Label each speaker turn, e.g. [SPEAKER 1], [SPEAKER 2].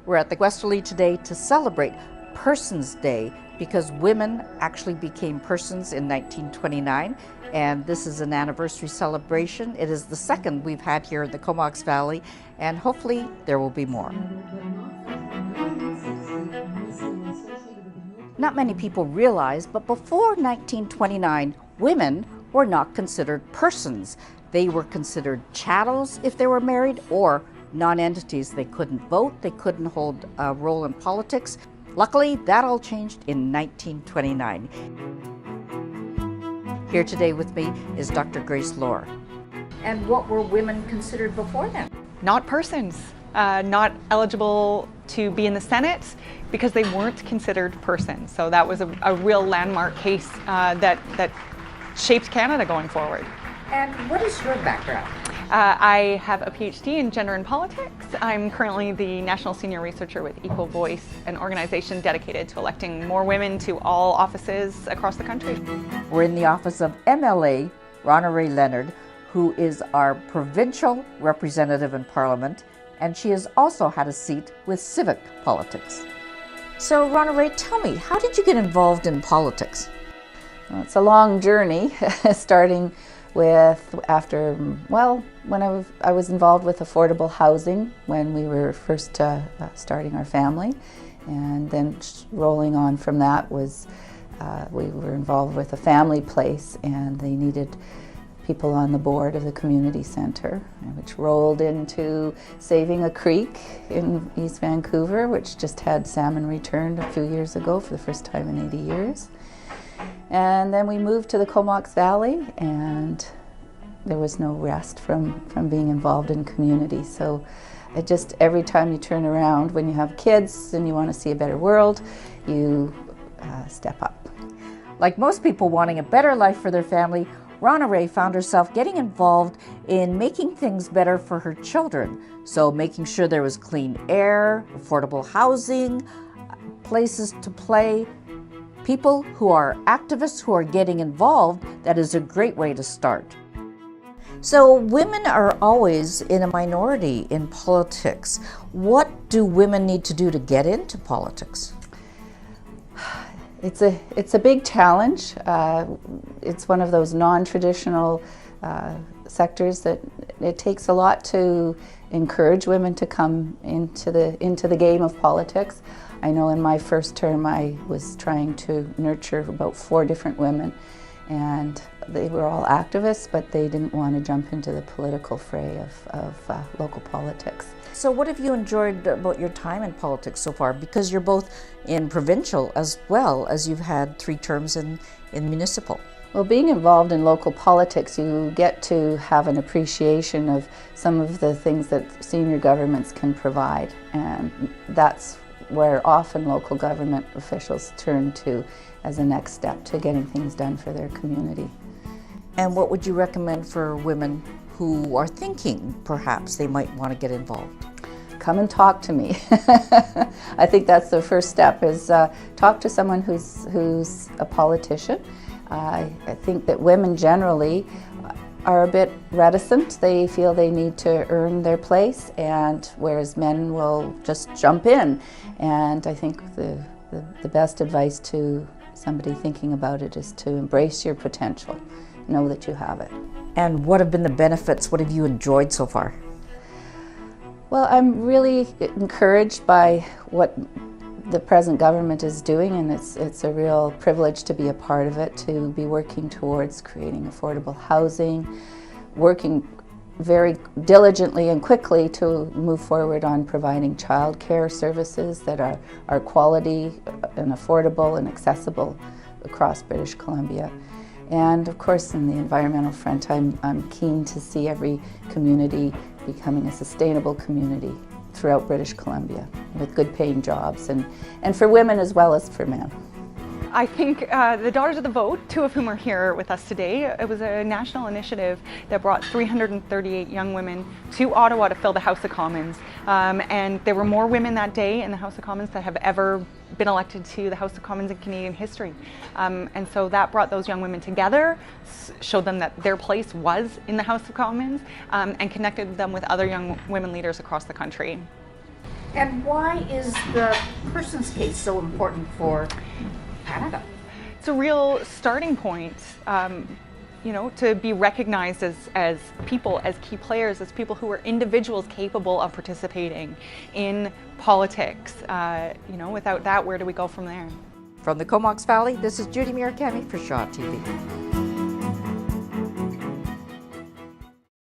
[SPEAKER 1] We're at the Westerly today to celebrate Persons Day because women actually became persons in 1929, and this is an anniversary celebration. It is the second we've had here in the Comox Valley, and hopefully there will be more. Not many people realize, but before 1929, women were not considered persons. They were considered chattels if they were married, or non-entities. They couldn't vote, they couldn't hold a role in politics. Luckily, that all changed in 1929. Here today with me is Dr. Grace Lohr. And what were women considered before then?
[SPEAKER 2] Not persons, not eligible to be in the Senate because they weren't considered persons. So that was a real landmark case that shaped Canada going forward.
[SPEAKER 1] And what is your background?
[SPEAKER 2] I have a PhD in gender and politics. I'm currently the National Senior Researcher with Equal Voice, an organization dedicated to electing more women to all offices across the country.
[SPEAKER 1] We're in the office of MLA Ronna Ray Leonard, who is our provincial representative in Parliament, and she has also had a seat with civic politics. So Ronna Ray, tell me, how did you get involved in politics?
[SPEAKER 3] Well, it's a long journey, starting with when I was involved with affordable housing when we were first starting our family, and then rolling on from that was we were involved with a family place, and they needed people on the board of the community center, which rolled into saving a creek in East Vancouver, which just had salmon returned a few years ago for the first time in 80 years. And then we moved to the Comox Valley, and there was no rest from being involved in community. So every time you turn around, when you have kids and you want to see a better world, you step up.
[SPEAKER 1] Like most people wanting a better life for their family, Ronna Ray found herself getting involved in making things better for her children. So making sure there was clean air, affordable housing, places to play. People who are activists who are getting involved, that is a great way to start. So women are always in a minority in politics. What do women need to do to get into politics?
[SPEAKER 3] It's a big challenge. It's one of those non-traditional sectors that it takes a lot to encourage women to come into the game of politics. I know in my first term I was trying to nurture about 4 different women, and they were all activists, but they didn't want to jump into the political fray of local politics.
[SPEAKER 1] So what have you enjoyed about your time in politics so far? Because you're both in provincial as well as you've had 3 terms in municipal.
[SPEAKER 3] Well, being involved in local politics, you get to have an appreciation of some of the things that senior governments can provide, and that's where often local government officials turn to as a next step to getting things done for their community.
[SPEAKER 1] And what would you recommend for women who are thinking perhaps they might want to get involved?
[SPEAKER 3] Come and talk to me. I think that's the first step, is talk to someone who's a politician. I think that women generally are a bit reticent. They feel they need to earn their place, and whereas men will just jump in. And I think the best advice to somebody thinking about it is to embrace your potential. Know that you have it.
[SPEAKER 1] And what have been the benefits? What have you enjoyed so far?
[SPEAKER 3] Well, I'm really encouraged by what the present government is doing, and it's a real privilege to be a part of it, to be working towards creating affordable housing, working very diligently and quickly to move forward on providing child care services that are quality and affordable and accessible across British Columbia. And of course, in the environmental front, I'm keen to see every community becoming a sustainable community throughout British Columbia with good paying jobs, and for women as well as for men.
[SPEAKER 2] I think the Daughters of the Vote, 2 of whom are here with us today, it was a national initiative that brought 338 young women to Ottawa to fill the House of Commons. And there were more women that day in the House of Commons that have ever been elected to the House of Commons in Canadian history. And so that brought those young women together, showed them that their place was in the House of Commons, and connected them with other young women leaders across the country.
[SPEAKER 1] And why is the person's case so important for Canada?
[SPEAKER 2] It's a real starting point, you know, to be recognized as people, as key players, as people who are individuals capable of participating in politics. You know, without that, where do we go from there?
[SPEAKER 1] From the Comox Valley, this is Judy Murakami for Shaw TV.